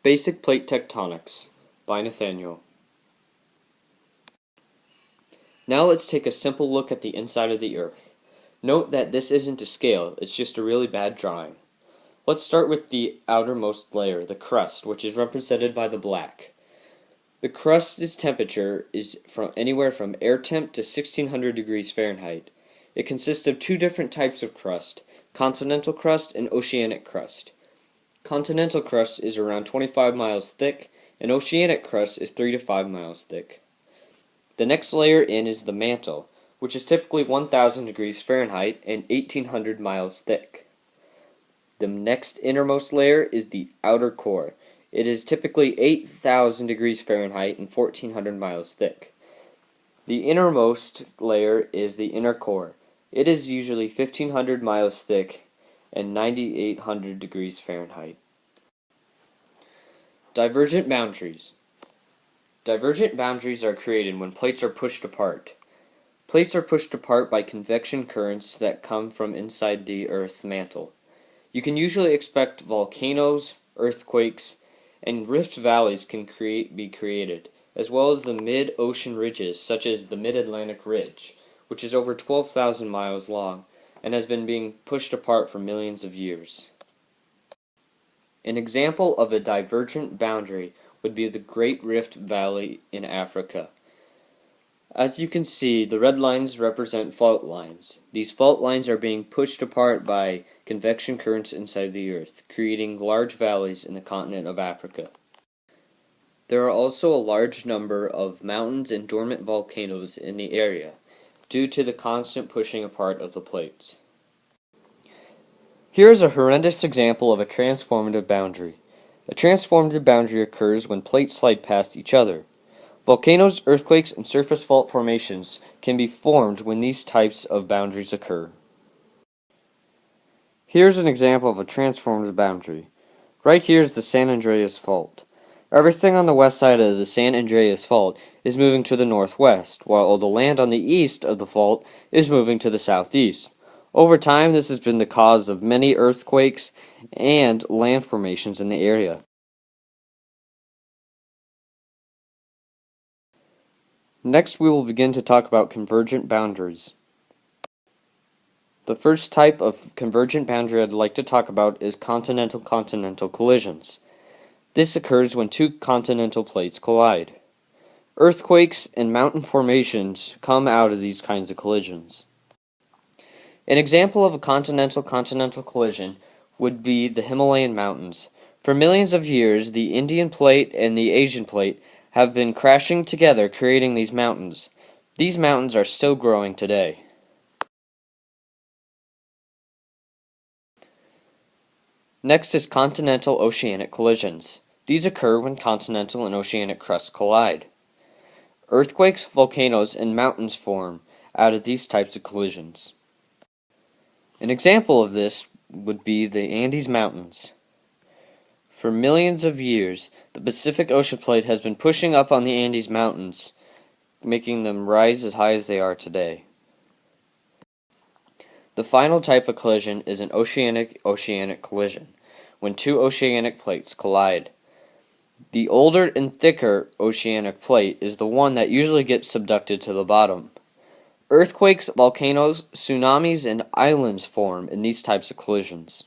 Basic Plate Tectonics by Nathaniel. Now let's take a simple look at the inside of the Earth. Note that this isn't to scale, it's just a really bad drawing. Let's start with the outermost layer, the crust, which is represented by the black. The crust's temperature is anywhere from air temp to 1600 degrees Fahrenheit. It consists of two different types of crust, continental crust and oceanic crust. Continental crust is around 25 miles thick, and oceanic crust is 3 to 5 miles thick. The next layer in is the mantle, which is typically 1000 degrees Fahrenheit and 1800 miles thick. The next innermost layer is the outer core. It is typically 8000 degrees Fahrenheit and 1400 miles thick. The innermost layer is the inner core. It is usually 1500 miles thick and 9800 degrees Fahrenheit. Divergent boundaries. Divergent boundaries are created when plates are pushed apart. Plates are pushed apart by convection currents that come from inside the Earth's mantle. You can usually expect volcanoes, earthquakes, and rift valleys can be created, as well as the mid-ocean ridges, such as the Mid-Atlantic Ridge, which is over 12,000 miles long and has been being pushed apart for millions of years. An example of a divergent boundary would be the Great Rift Valley in Africa. As you can see, the red lines represent fault lines. These fault lines are being pushed apart by convection currents inside the Earth, creating large valleys in the continent of Africa. There are also a large number of mountains and dormant volcanoes in the area, due to the constant pushing apart of the plates. Here is a horrendous example of a transformative boundary. A transformative boundary occurs when plates slide past each other. Volcanoes, earthquakes, and surface fault formations can be formed when these types of boundaries occur. Here's an example of a transformative boundary. Right here is the San Andreas Fault. Everything on the west side of the San Andreas Fault is moving to the northwest, while all the land on the east of the fault is moving to the southeast. Over time, this has been the cause of many earthquakes and land formations in the area. Next, we will begin to talk about convergent boundaries. The first type of convergent boundary I'd like to talk about is continental-continental collisions. This occurs when two continental plates collide. Earthquakes and mountain formations come out of these kinds of collisions. An example of a continental-continental collision would be the Himalayan mountains. For millions of years, the Indian plate and the Asian plate have been crashing together, creating these mountains. These mountains are still growing today. Next is continental-oceanic collisions. These occur when continental and oceanic crusts collide. Earthquakes, volcanoes, and mountains form out of these types of collisions. An example of this would be the Andes Mountains. For millions of years, the Pacific Ocean plate has been pushing up on the Andes Mountains, making them rise as high as they are today. The final type of collision is an oceanic-oceanic collision, when two oceanic plates collide. The older and thicker oceanic plate is the one that usually gets subducted to the bottom. Earthquakes, volcanoes, tsunamis, and islands form in these types of collisions.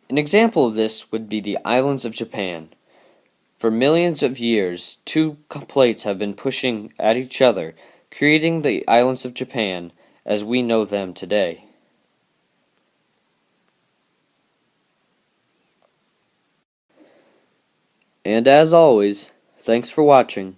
An example of this would be the islands of Japan. For millions of years, two plates have been pushing at each other, creating the islands of Japan as we know them today. And as always, thanks for watching.